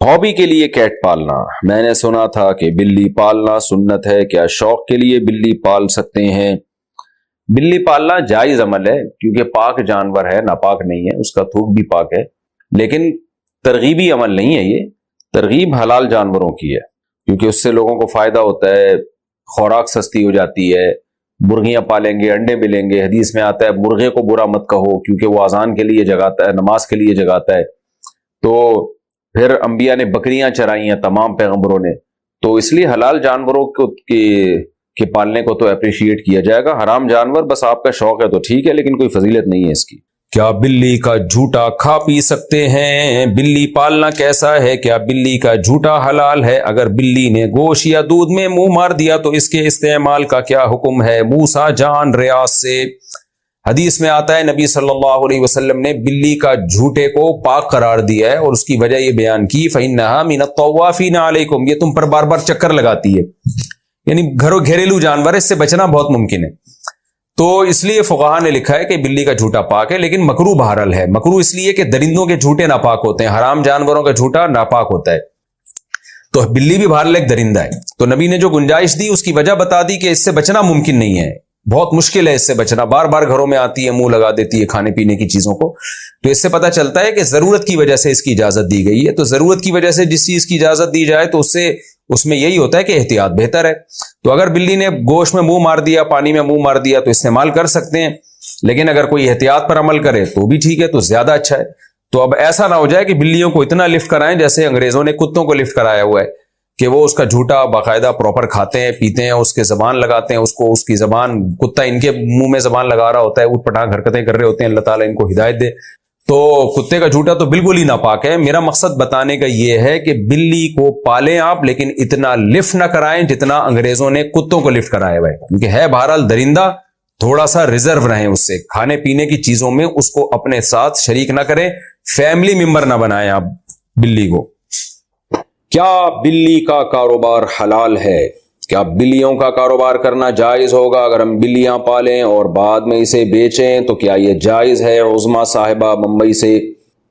Hobby کے لیے Kate پالنا، میں نے سنا تھا کہ بلی پالنا سنت ہے، کیا شوق کے لیے بلی پال سکتے ہیں؟ بلی پالنا جائز عمل ہے کیونکہ پاک جانور ہے، ناپاک نہیں ہے، اس کا تھوک بھی پاک ہے، لیکن ترغیبی عمل نہیں ہے، یہ ترغیب حلال جانوروں کی ہے کیونکہ اس سے لوگوں کو فائدہ ہوتا ہے، خوراک سستی ہو جاتی ہے، مرغیاں پالیں گے انڈے ملیں گے، حدیث میں آتا ہے مرغے کو برا مت کہو کیونکہ وہ اذان کے لیے جگاتا ہے، نماز کے لیے جگاتا ہے۔ تو پھر انبیاء نے بکریاں چرائی ہیں تمام پیغمبروں نے، تو اس لیے حلال جانوروں کے پالنے کو تو اپریشیٹ کیا جائے گا۔ حرام جانور بس آپ کا شوق ہے تو ٹھیک ہے، لیکن کوئی فضیلت نہیں ہے اس کی۔ کیا بلی کا جھوٹا کھا پی سکتے ہیں؟ بلی پالنا کیسا ہے؟ کیا بلی کا جھوٹا حلال ہے؟ اگر بلی نے گوشت یا دودھ میں منہ مار دیا تو اس کے استعمال کا کیا حکم ہے؟ موسیٰ جان ریاض سے حدیث میں آتا ہے نبی صلی اللہ علیہ وسلم نے بلی کا جھوٹے کو پاک قرار دیا ہے اور اس کی وجہ یہ بیان کی فَإِنَّهَا مِنَ الطَّوَّافِينَ عَلَيْكُمْ، یہ تم پر بار بار چکر لگاتی ہے، یعنی گھریلو جانور ہے، اس سے بچنا بہت ممکن ہے۔ تو اس لیے فقہاء نے لکھا ہے کہ بلی کا جھوٹا پاک ہے، لیکن مکروہ بہرحال ہے۔ مکروہ اس لیے کہ درندوں کے جھوٹے ناپاک ہوتے ہیں، حرام جانوروں کا جھوٹا ناپاک ہوتا ہے، تو بلی بھی بہرحال ایک درندہ ہے۔ تو نبی نے جو گنجائش دی اس کی وجہ بتا دی کہ اس سے بچنا ممکن نہیں ہے، بہت مشکل ہے اس سے بچنا، بار بار گھروں میں آتی ہے، منہ لگا دیتی ہے کھانے پینے کی چیزوں کو، تو اس سے پتہ چلتا ہے کہ ضرورت کی وجہ سے اس کی اجازت دی گئی ہے۔ تو ضرورت کی وجہ سے جس چیز کی اجازت دی جائے تو اس میں یہی ہوتا ہے کہ احتیاط بہتر ہے۔ تو اگر بلی نے گوشت میں منہ مار دیا، پانی میں منہ مار دیا تو استعمال کر سکتے ہیں، لیکن اگر کوئی احتیاط پر عمل کرے تو بھی ٹھیک ہے، تو زیادہ اچھا ہے۔ تو اب ایسا نہ ہو جائے کہ بلیوں کو اتنا لفٹ کرائیں جیسے انگریزوں نے کتوں کو لفٹ کرایا ہوا ہے کہ وہ اس کا جھوٹا باقاعدہ پراپر کھاتے ہیں، پیتے ہیں، اس کے زبان لگاتے ہیں، اس کی زبان، کتا ان کے منہ میں زبان لگا رہا ہوتا ہے، اوٹ پٹانگ حرکتیں کر رہے ہوتے ہیں، اللہ تعالیٰ ان کو ہدایت دے۔ تو کتے کا جھوٹا تو بالکل ہی ناپاک ہے۔ میرا مقصد بتانے کا یہ ہے کہ بلی کو پالیں آپ، لیکن اتنا لفٹ نہ کرائیں جتنا انگریزوں نے کتوں کو لفٹ کرایا ہوا ہے، کیونکہ ہے بہرحال درندہ، تھوڑا سا ریزرو رہیں اس سے، کھانے پینے کی چیزوں میں اس کو اپنے ساتھ شریک نہ کریں، فیملی ممبر نہ بنائیں آپ بلی کو۔ کیا بلی کا کاروبار حلال ہے؟ کیا بلیوں کا کاروبار کرنا جائز ہوگا؟ اگر ہم بلیاں پالیں اور بعد میں اسے بیچیں تو کیا یہ جائز ہے؟ عظما صاحبہ بمبئی سے۔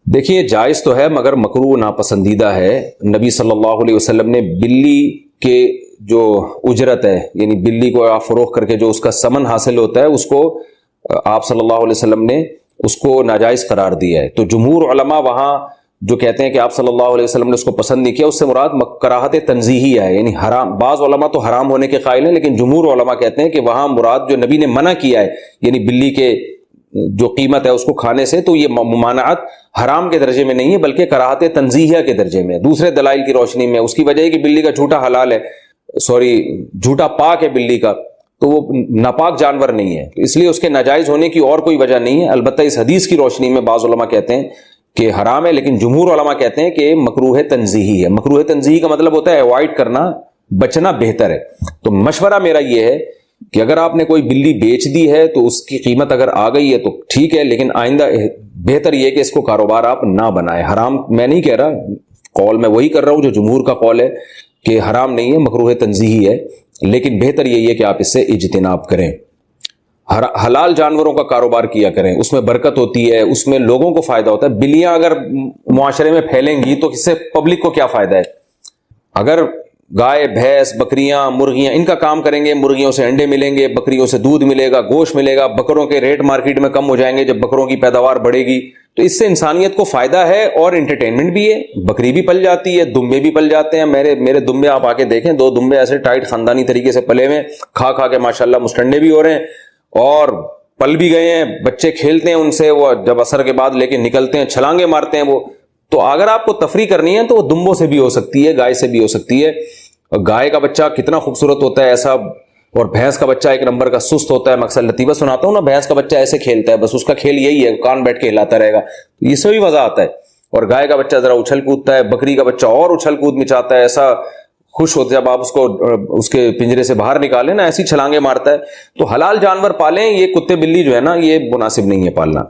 دیکھیے جائز تو ہے مگر مکروہ ناپسندیدہ ہے۔ نبی صلی اللہ علیہ وسلم نے بلی کے جو اجرت ہے، یعنی بلی کو آپ فروخت کر کے جو اس کا ثمن حاصل ہوتا ہے، اس کو آپ صلی اللہ علیہ وسلم نے اس کو ناجائز قرار دیا ہے۔ تو جمہور علماء وہاں جو کہتے ہیں کہ آپ صلی اللہ علیہ وسلم نے اس کو پسند نہیں کیا، اس سے مراد کراہت تنزیہی ہے، یعنی حرام۔ بعض علماء تو حرام ہونے کے قائل ہیں، لیکن جمہور علماء کہتے ہیں کہ وہاں مراد جو نبی نے منع کیا ہے، یعنی بلی کے جو قیمت ہے اس کو کھانے سے، تو یہ ممانعت حرام کے درجے میں نہیں ہے بلکہ کراہت تنزیہیہ کے درجے میں، دوسرے دلائل کی روشنی میں۔ اس کی وجہ ہے کہ بلی کا جھوٹا حلال ہے، جھوٹا پاک ہے بلی کا، تو وہ ناپاک جانور نہیں ہے، اس لیے اس کے ناجائز ہونے کی اور کوئی وجہ نہیں ہے۔ البتہ اس حدیث کی روشنی میں بعض علماء کہتے ہیں کہ حرام ہے، لیکن جمہور علماء کہتے ہیں کہ مکروہ تنزیہی ہے۔ مکروہ تنزیہی کا مطلب ہوتا ہے اوائڈ کرنا، بچنا بہتر ہے۔ تو مشورہ میرا یہ ہے کہ اگر آپ نے کوئی بلی بیچ دی ہے تو اس کی قیمت اگر آ گئی ہے تو ٹھیک ہے، لیکن آئندہ بہتر یہ کہ اس کو کاروبار آپ نہ بنائیں۔ حرام میں نہیں کہہ رہا، قول میں وہی کر رہا ہوں جو جمہور کا قول ہے کہ حرام نہیں ہے، مکروہ تنزیہی ہے، لیکن بہتر یہی ہے کہ آپ اس سے اجتناب کریں۔ حلال جانوروں کا کاروبار کیا کریں، اس میں برکت ہوتی ہے، اس میں لوگوں کو فائدہ ہوتا ہے۔ بلیاں اگر معاشرے میں پھیلیں گی تو اس سے پبلک کو کیا فائدہ ہے؟ اگر گائے، بھینس، بکریاں، مرغیاں ان کا کام کریں گے، مرغیوں سے انڈے ملیں گے، بکریوں سے دودھ ملے گا، گوشت ملے گا، بکروں کے ریٹ مارکیٹ میں کم ہو جائیں گے جب بکروں کی پیداوار بڑھے گی، تو اس سے انسانیت کو فائدہ ہے اور انٹرٹینمنٹ بھی ہے۔ بکری بھی پل جاتی ہے، دمبے بھی پل جاتے ہیں۔ میرے دمبے آپ آ کے دیکھیں، 2 دمبے ایسے ٹائٹ خاندانی طریقے سے پلے ہوئے، کھا کے ماشاءاللہ مستنڈے بھی ہو رہے ہیں اور پل بھی گئے ہیں، بچے کھیلتے ہیں ان سے، وہ جب عصر کے بعد لے کے نکلتے ہیں، چھلانگے مارتے ہیں وہ۔ تو اگر آپ کو تفریح کرنی ہے تو وہ دمبوں سے بھی ہو سکتی ہے، گائے سے بھی ہو سکتی ہے۔ گائے کا بچہ کتنا خوبصورت ہوتا ہے ایسا، اور بھینس کا بچہ ایک نمبر کا سست ہوتا ہے۔ میں اکثر لطیفہ سناتا ہوں نا، بھینس کا بچہ ایسے کھیلتا ہے، بس اس کا کھیل یہی ہے، کان بیٹھ کے ہلاتا رہے گا، اس سے بھی مزہ آتا ہے۔ اور گائے کا بچہ ذرا اچھل کودتا ہے، بکری کا بچہ اور اچھل کود مچاتا ہے، ایسا خوش ہوتے جب آپ اس کو اس کے پنجرے سے باہر نکالیں نا، ایسی چھلانگے مارتا ہے۔ تو حلال جانور پالیں، یہ کتے بلی جو ہے نا یہ مناسب نہیں ہے پالنا،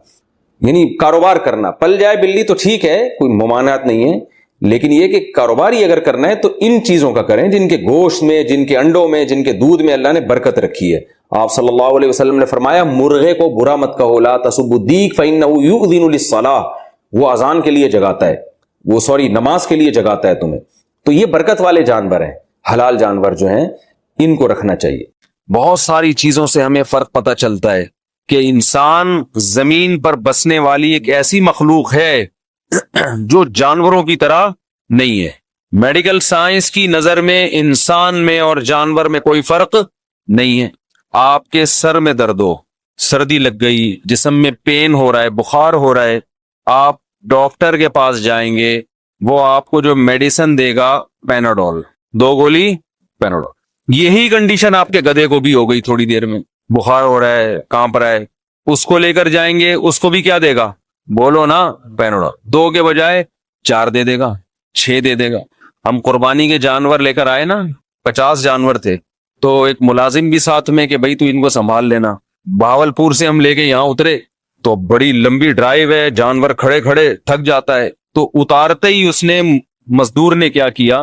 یعنی کاروبار کرنا۔ پل جائے بلی تو ٹھیک ہے، کوئی ممانعت نہیں ہے، لیکن یہ کہ کاروبار ہی اگر کرنا ہے تو ان چیزوں کا کریں جن کے گوشت میں، جن کے انڈوں میں، جن کے دودھ میں اللہ نے برکت رکھی ہے۔ آپ صلی اللہ علیہ وسلم نے فرمایا مرغے کو برا مت کہو، لا تسبوا الدیک فإنہ یؤذن للصلاۃ، وہ اذان کے لیے جگاتا ہے۔ وہ سوری نماز کے لیے جگاتا ہے تمہیں. تو یہ برکت والے جانور ہیں. حلال جانور جو ہیں ان کو رکھنا چاہیے. بہت ساری چیزوں سے ہمیں فرق پتہ چلتا ہے کہ انسان زمین پر بسنے والی ایک ایسی مخلوق ہے جو جانوروں کی طرح نہیں ہے. میڈیکل سائنس کی نظر میں انسان میں اور جانور میں کوئی فرق نہیں ہے. آپ کے سر میں درد ہو, سردی لگ گئی, جسم میں پین ہو رہا ہے, بخار ہو رہا ہے, آپ ڈاکٹر کے پاس جائیں گے, وہ آپ کو جو میڈیسن دے گا پیناڈول, 2 گولی پیناڈول. یہی کنڈیشن آپ کے گدھے کو بھی ہو گئی, تھوڑی دیر میں بخار ہو رہا ہے, کانپ رہا ہے, اس کو لے کر جائیں گے, اس کو بھی کیا دے گا, بولو نا, پیناڈول. 2 کے بجائے 4 دے دے گا, 6 دے دے گا. ہم قربانی کے جانور لے کر آئے نا, 50 جانور تھے, تو ایک ملازم بھی ساتھ میں کہ بھائی تو ان کو سنبھال لینا. بھاولپور سے ہم لے کے یہاں اترے تو بڑی لمبی ڈرائیو ہے, جانور کھڑے کھڑے تھک جاتا ہے, تو اتارتے ہی اس نے مزدور نے کیا کیا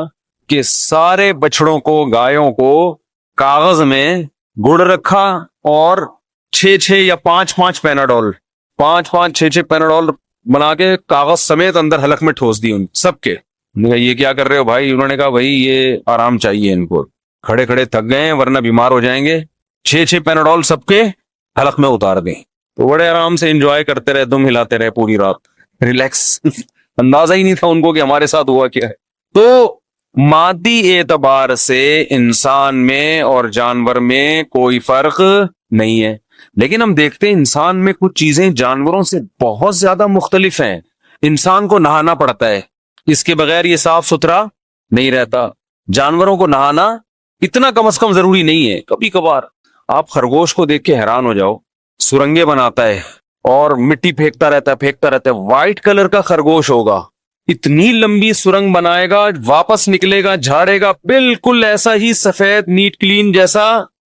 کہ سارے بچڑوں کو, گایوں کو کاغذ میں گڑ رکھا اور 6 یا 5 پیناڈول, 5 پیناڈول بنا کے کاغذ سمیت اندر حلق میں ٹھوس دی ان سب کے. یہ کیا کر رہے ہو بھائی؟ انہوں نے کہا بھائی یہ آرام چاہیے ان کو, کھڑے کھڑے تھک گئے ہیں ورنہ بیمار ہو جائیں گے. 6 پیناڈول سب کے حلق میں اتار دیں. تو بڑے آرام سے انجوائے کرتے رہے, دم ہلاتے رہے پوری رات, ریلیکس. اندازہ ہی نہیں تھا ان کو کہ ہمارے ساتھ ہوا کیا ہے. تو مادی اعتبار سے انسان میں اور جانور میں کوئی فرق نہیں ہے, لیکن ہم دیکھتے ہیں انسان میں کچھ چیزیں جانوروں سے بہت زیادہ مختلف ہیں. انسان کو نہانا پڑتا ہے, اس کے بغیر یہ صاف ستھرا نہیں رہتا. جانوروں کو نہانا اتنا کم از کم ضروری نہیں ہے. کبھی کبھار آپ خرگوش کو دیکھ کے حیران ہو جاؤ, سرنگیں بناتا ہے اور مٹی پھینکتا رہتا ہے. وائٹ کلر کا خرگوش ہوگا, اتنی لمبی سرنگ بنائے گا, واپس نکلے گا, جھاڑے گا, بالکل ایسا ہی سفید نیٹ کلین جیسا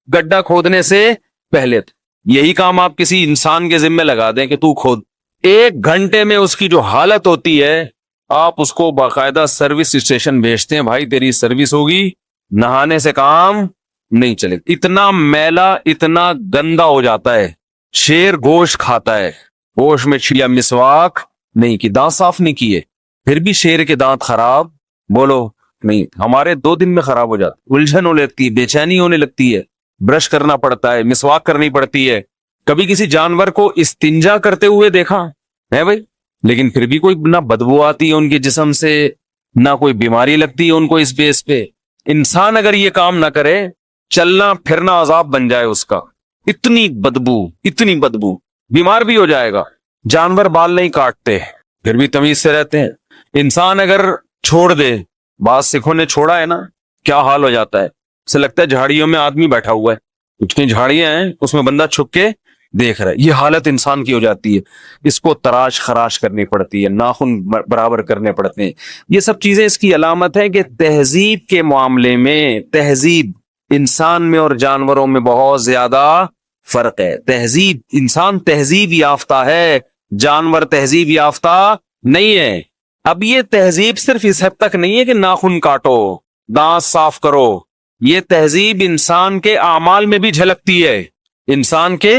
گڈھا کھودنے سے پہلے. یہی کام آپ کسی انسان کے ذمہ لگا دیں کہ تو کھود, 1 گھنٹے میں اس کی جو حالت ہوتی ہے, آپ اس کو باقاعدہ سروس اسٹیشن بھیجتے ہیں, بھائی تیری سروس ہوگی, نہانے سے کام نہیں چلے. اتنا میلا, اتنا گندا ہو جاتا ہے. شیر گوشت کھاتا ہے, گوشت میں چھڑیا, مسواک نہیں کی, دانت صاف نہیں کیے, پھر بھی شیر کے دانت خراب, بولو نہیں. ہمارے 2 دن میں خراب ہو جاتے, الجھن ہونے لگتی ہے, بے چینی ہونے لگتی ہے, برش کرنا پڑتا ہے, مسواک کرنی پڑتی ہے. کبھی کسی جانور کو استنجا کرتے ہوئے دیکھا ہے بھائی؟ لیکن پھر بھی کوئی نہ بدبو آتی ہے ان کے جسم سے, نہ کوئی بیماری لگتی ہے ان کو. اس بیس پہ انسان اگر یہ کام نہ کرے, چلنا پھرنا عذاب بن جائے اس کا. اتنی بدبو, بیمار بھی ہو جائے گا. جانور بال نہیں کاٹتے, پھر بھی تمیز سے رہتے ہیں. انسان اگر چھوڑ دے, بعض سکھوں نے چھوڑا ہے نا, کیا حال ہو جاتا ہے. اسے لگتا ہے جھاڑیوں میں آدمی بیٹھا ہوا ہے, کچھ کی جھاڑیاں ہیں اس میں بندہ چھپ کے دیکھ رہا ہے. یہ حالت انسان کی ہو جاتی ہے. اس کو تراش خراش کرنی پڑتی ہے, ناخن برابر کرنے پڑتے ہیں. یہ سب چیزیں اس کی علامت ہے کہ تہذیب کے معاملے میں, تہذیب انسان میں اور جانوروں میں بہت زیادہ فرق ہے. تہذیب, انسان تہذیب یافتہ ہے, جانور تہذیب یافتہ نہیں ہے. اب یہ تہذیب صرف اس حد تک نہیں ہے کہ ناخن کاٹو, دانت صاف کرو. یہ تہذیب انسان کے اعمال میں بھی جھلکتی ہے, انسان کے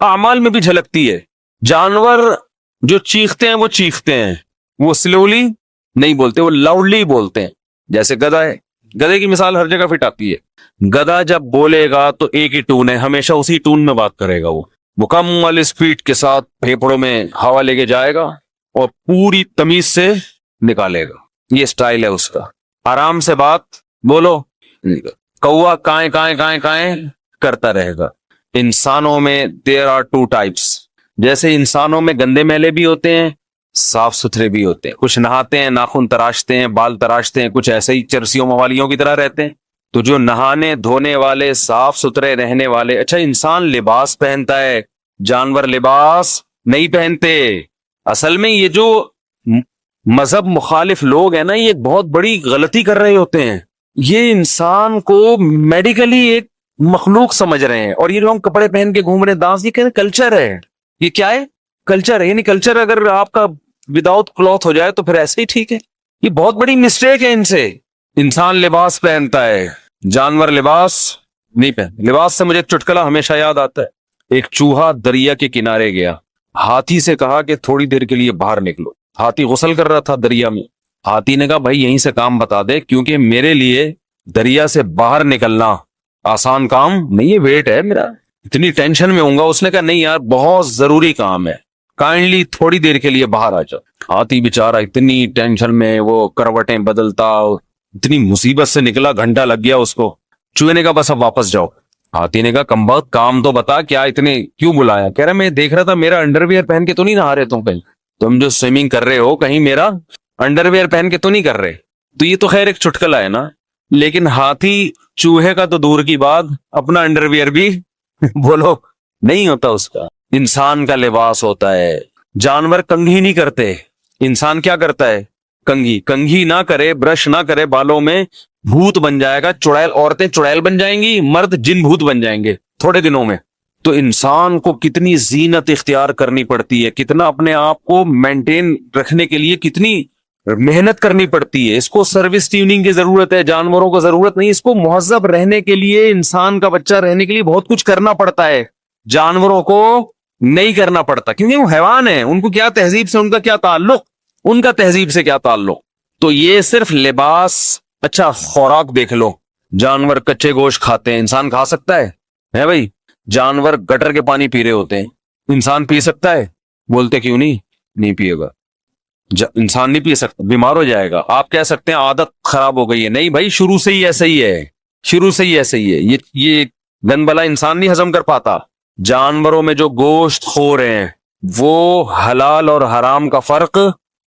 اعمال میں بھی جھلکتی ہے. جانور جو چیختے ہیں وہ چیختے ہیں, وہ سلولی نہیں بولتے, وہ لاؤڈلی بولتے ہیں. جیسے گدھا ہے, گدھے کی مثال ہر جگہ فٹ آتی ہے. گدھا جب بولے گا تو ایک ہی ٹون ہے, ہمیشہ اسی ٹون میں بات کرے گا. وہ مکمل اسپیڈ کے ساتھ پھیپھڑوں میں ہوا لے کے جائے گا اور پوری تمیز سے نکالے گا. یہ سٹائل ہے اس کا. آرام سے بات بولو, کوا کائیں کائیں کائیں کائیں کرتا رہے گا. انسانوں میں there are 2 types. جیسے انسانوں میں گندے میلے بھی ہوتے ہیں, صاف ستھرے بھی ہوتے ہیں. کچھ نہاتے ہیں, ناخن تراشتے ہیں, بال تراشتے ہیں, کچھ ایسے ہی چرسیوں موالیوں کی طرح رہتے ہیں. تو جو نہانے دھونے والے, صاف ستھرے رہنے والے, اچھا انسان لباس پہنتا ہے, جانور لباس نہیں پہنتے. اصل میں یہ جو مذہب مخالف لوگ ہیں نا, یہ ایک بہت بڑی غلطی کر رہے ہوتے ہیں. یہ انسان کو میڈیکلی ایک مخلوق سمجھ رہے ہیں, اور یہ جو ہم کپڑے پہن کے گھوم رہے ہیں دانس, یہ کہتے ہیں کلچر ہے. یہ کیا ہے؟ کلچر ہے. یعنی کلچر اگر آپ کا وداؤٹ کلوتھ ہو جائے تو پھر ایسے ہی ٹھیک ہے. یہ بہت بڑی مسٹیک ہے ان سے. انسان لباس پہنتا ہے, جانور لباس نہیں پہنتے. لباس سے مجھے ایک چٹکلا ہمیشہ یاد آتا ہے. ایک چوہا دریا کے کنارے گیا, ہاتھی سے کہا کہ تھوڑی دیر کے لیے باہر نکلو. ہاتھی غسل کر رہا تھا دریا میں, ہاتھی نے کہا بھائی یہیں سے کام بتا دے، کیونکہ میرے لیے دریا سے باہر نکلنا آسان کام نہیں ہے، ویٹ ہے میرا، اتنی ٹینشن میں ہوں گا۔ اس نے کہا نہیں یار بہت ضروری کام ہے، کائنڈلی تھوڑی دیر کے لیے باہر آ جاؤ۔ ہاتھی بیچارہ اتنی ٹینشن میں، وہ کروٹیں بدلتا، اتنی مصیبت سے نکلا، گھنٹہ لگ گیا اس کو۔ چوہے نے کہا بس اب واپس جاؤ۔ ہاتھی نے کہا کم بخت کام تو بتا، کیا اتنے کیوں بلایا؟ کہہ رہا میں دیکھ رہا تھا میرا انڈر ویئر پہن کے تو نہیں نہا رہے تم کہیں، تم جو سوئمنگ کر رہے ہو کہیں میرا انڈر ویئر پہن کے تو نہیں کر رہے؟ تو یہ تو خیر ایک چٹکلا ہے نا، لیکن ہاتھی چوہے کا تو دور کی بات، اپنا انڈر ویئر بھی بولو نہیں ہوتا اس کا۔ انسان کا لباس ہوتا ہے، جانور کنگھی نہیں کرتے، انسان کیا کرتا ہے؟ کنگھی نہ کرے، برش نہ کرے بالوں میں، بھوت بن جائے گا۔ چڑیل، عورتیں چڑیل بن جائیں گی، مرد جن بھوت بن جائیں گے تھوڑے دنوں میں۔ تو انسان کو کتنی زینت اختیار کرنی پڑتی ہے، کتنا اپنے آپ کو مینٹین رکھنے کے لیے کتنی محنت کرنی پڑتی ہے۔ اس کو سروس ٹیوننگ کی ضرورت ہے، جانوروں کو ضرورت نہیں۔ اس کو مہذب رہنے کے لیے، انسان کا بچہ رہنے کے لیے بہت کچھ کرنا پڑتا ہے، جانوروں کو نہیں کرنا پڑتا، کیونکہ وہ حیوان ہیں، ان کو کیا تہذیب سے ان کا کیا تعلق، ان کا تہذیب سے کیا تعلق۔ تو یہ صرف لباس، اچھا خوراک دیکھ لو، جانور کچے گوشت کھاتے ہیں، انسان کھا سکتا ہے بھائی؟ جانور گٹر کے پانی پی رہے ہوتے ہیں، انسان پی سکتا ہے؟ بولتے کیوں نہیں پیے گا؟ انسان نہیں پی سکتا، بیمار ہو جائے گا۔ آپ کہہ سکتے ہیں عادت خراب ہو گئی ہے، نہیں بھائی، شروع سے ہی ایسا ہی ہے، شروع سے ہی ایسا ہی ہے۔ یہ گند بلا انسان نہیں ہضم کر پاتا۔ جانوروں میں جو گوشت خور ہیں وہ حلال اور حرام کا فرق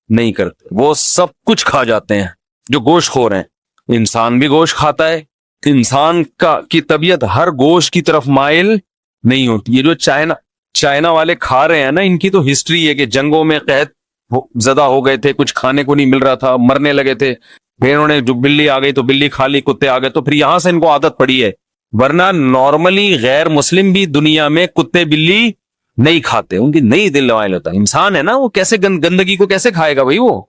نہیں کرتے، وہ سب کچھ کھا جاتے ہیں جو گوشت خور ہیں۔ انسان بھی گوشت کھاتا ہے، انسان کی طبیعت ہر گوشت کی طرف مائل نہیں ہوتی۔ یہ جو چائنا والے کھا رہے ہیں نا، ان کی تو ہسٹری ہے کہ جنگوں میں قحط زدہ ہو گئے تھے، کچھ کھانے کو نہیں مل رہا تھا، مرنے لگے تھے، پھر انہوں نے جو بلی آ گئی تو بلی کھا لی، کتے آ گئے تو پھر یہاں سے ان کو عادت پڑی ہے۔ ورنہ نارملی غیر مسلم بھی دنیا میں کتے بلی نہیں کھاتے، ان کی نہیں دل وائل ہوتا۔ انسان ہے نا، وہ کیسے گندگی کو کیسے کھائے گا بھائی؟ وہ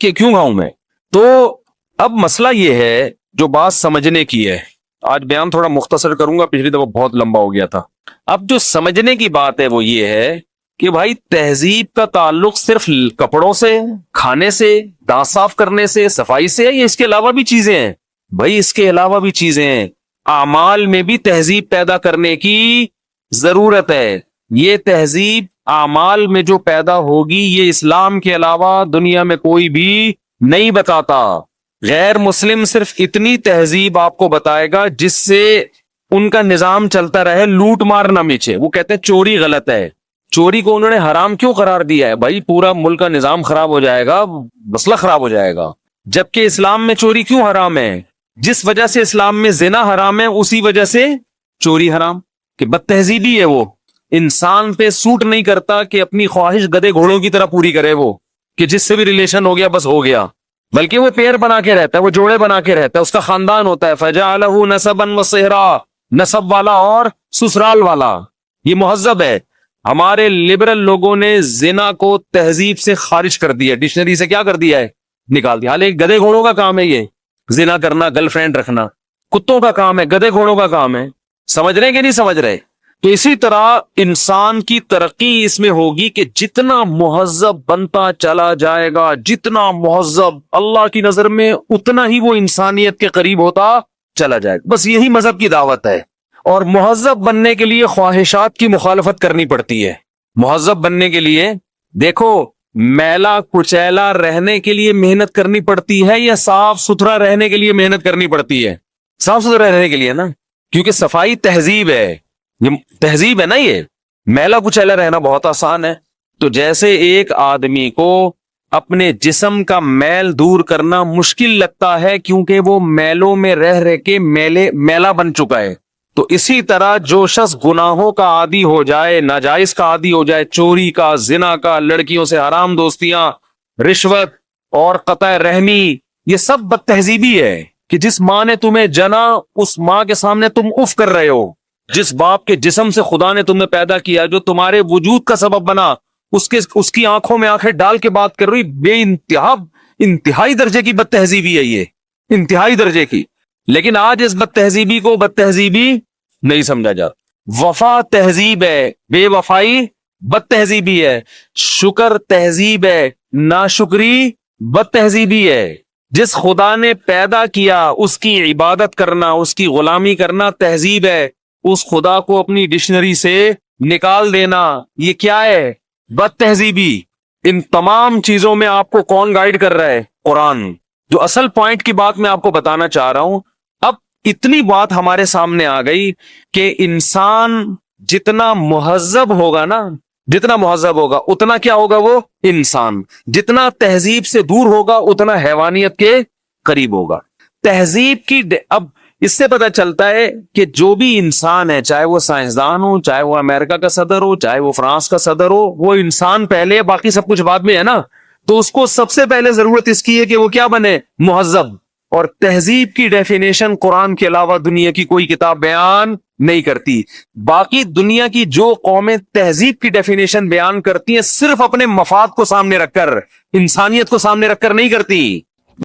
کہ کیوں کھاؤں میں؟ تو اب مسئلہ یہ ہے جو بات سمجھنے کی ہے، آج بیان تھوڑا مختصر کروں گا، پچھلی دفعہ بہت لمبا ہو گیا تھا۔ اب جو سمجھنے کی بات ہے وہ یہ ہے کہ بھائی تہذیب کا تعلق صرف کپڑوں سے، کھانے سے، دانت صاف کرنے سے، صفائی سے ہے، یا اس کے علاوہ بھی چیزیں ہیں؟ بھائی اس کے علاوہ بھی چیزیں ہیں، اعمال میں بھی تہذیب پیدا کرنے کی ضرورت ہے۔ یہ تہذیب اعمال میں جو پیدا ہوگی، یہ اسلام کے علاوہ دنیا میں کوئی بھی نہیں بتاتا۔ غیر مسلم صرف اتنی تہذیب آپ کو بتائے گا جس سے ان کا نظام چلتا رہے، لوٹ مار نہ مچے۔ وہ کہتے ہیں چوری غلط ہے، چوری کو انہوں نے حرام کیوں قرار دیا ہے؟ بھائی پورا ملک کا نظام خراب ہو جائے گا، مسئلہ خراب ہو جائے گا۔ جبکہ اسلام میں چوری کیوں حرام ہے؟ جس وجہ سے اسلام میں زنا حرام ہے، اسی وجہ سے چوری حرام، کہ بد تہذیبی ہے، وہ انسان پہ سوٹ نہیں کرتا کہ اپنی خواہش گدے گھوڑوں کی طرح پوری کرے، وہ کہ جس سے بھی ریلیشن ہو گیا بس ہو گیا، بلکہ وہ پیر بنا کے رہتا ہے، وہ جوڑے بنا کے رہتا ہے، اس کا خاندان ہوتا ہے۔ فَجَعَلَهُ نَسَبًا وَصِهْرًا، نسب والا اور سسرال والا، یہ مہذب ہے۔ ہمارے لبرل لوگوں نے زنا کو تہذیب سے خارج کر دیا، ڈکشنری سے کیا کر دیا ہے؟ نکال دیا۔ حالانکہ گدے گھوڑوں کا کام ہے یہ زنا کرنا، گرل فرینڈ رکھنا، کتوں کا کام ہے، گدے گھوڑوں کا کام ہے۔ سمجھ رہے کہ نہیں سمجھ رہے؟ تو اسی طرح انسان کی ترقی اس میں ہوگی کہ جتنا مہذب بنتا چلا جائے گا، جتنا مہذب اللہ کی نظر میں، اتنا ہی وہ انسانیت کے قریب ہوتا چلا جائے گا۔ بس یہی مذہب کی دعوت ہے۔ اور مہذب بننے کے لیے خواہشات کی مخالفت کرنی پڑتی ہے۔ مہذب بننے کے لیے دیکھو، میلا کچیلا رہنے کے لیے محنت کرنی پڑتی ہے یا صاف ستھرا رہنے کے لیے محنت کرنی پڑتی ہے؟ صاف ستھرا رہنے کے لیے نا، کیونکہ صفائی تہذیب ہے، یہ تہذیب ہے نا۔ یہ میلا کچیلا رہنا بہت آسان ہے۔ تو جیسے ایک آدمی کو اپنے جسم کا میل دور کرنا مشکل لگتا ہے کیونکہ وہ میلوں میں رہ کے میلا بن چکا ہے، تو اسی طرح جو شخص گناہوں کا عادی ہو جائے، ناجائز کا عادی ہو جائے، چوری کا، زنا کا، لڑکیوں سے حرام دوستیاں، رشوت اور قطع رحمی، یہ سب بد تہذیبی ہے۔ کہ جس ماں نے تمہیں جنا، اس ماں کے سامنے تم اف کر رہے ہو۔ جس باپ کے جسم سے خدا نے تمہیں پیدا کیا، جو تمہارے وجود کا سبب بنا، اس کی آنکھوں میں آنکھیں ڈال کے بات کر رہی، انتہائی درجے کی بد تہذیبی ہے یہ، انتہائی درجے کی۔ لیکن آج اس بد تہذیبی کو بد تہذیبی نہیں سمجھا جاتا۔ وفا تہذیب ہے، بے وفائی بد تہذیبی ہے۔ شکر تہذیب ہے، ناشکری بد تہذیبی ہے. جس خدا نے پیدا کیا اس کی عبادت کرنا، اس کی غلامی کرنا تہذیب ہے. اس خدا کو اپنی ڈکشنری سے نکال دینا یہ کیا ہے؟ بد تہذیبی. ان تمام چیزوں میں آپ کو کون گائیڈ کر رہا ہے؟ قرآن. جو اصل پوائنٹ کی بات میں آپ کو بتانا چاہ رہا ہوں، اب اتنی بات ہمارے سامنے آ گئی کہ انسان جتنا مہذب ہوگا نا، جتنا مہذب ہوگا اتنا کیا ہوگا؟ وہ انسان. جتنا تہذیب سے دور ہوگا اتنا حیوانیت کے قریب ہوگا. تہذیب کی اب اس سے پتہ چلتا ہے کہ جو بھی انسان ہے، چاہے وہ سائنسدان ہو، چاہے وہ امریکہ کا صدر ہو، چاہے وہ فرانس کا صدر ہو، وہ انسان پہلے، باقی سب کچھ بعد میں ہے نا. تو اس کو سب سے پہلے ضرورت اس کی ہے کہ وہ کیا بنے؟ مہذب. اور تہذیب کی ڈیفینیشن قرآن کے علاوہ دنیا کی کوئی کتاب بیان نہیں کرتی. باقی دنیا کی جو قومیں تہذیب کی ڈیفینیشن بیان کرتی ہیں صرف اپنے مفاد کو سامنے رکھ کر، انسانیت کو سامنے رکھ کر نہیں کرتی.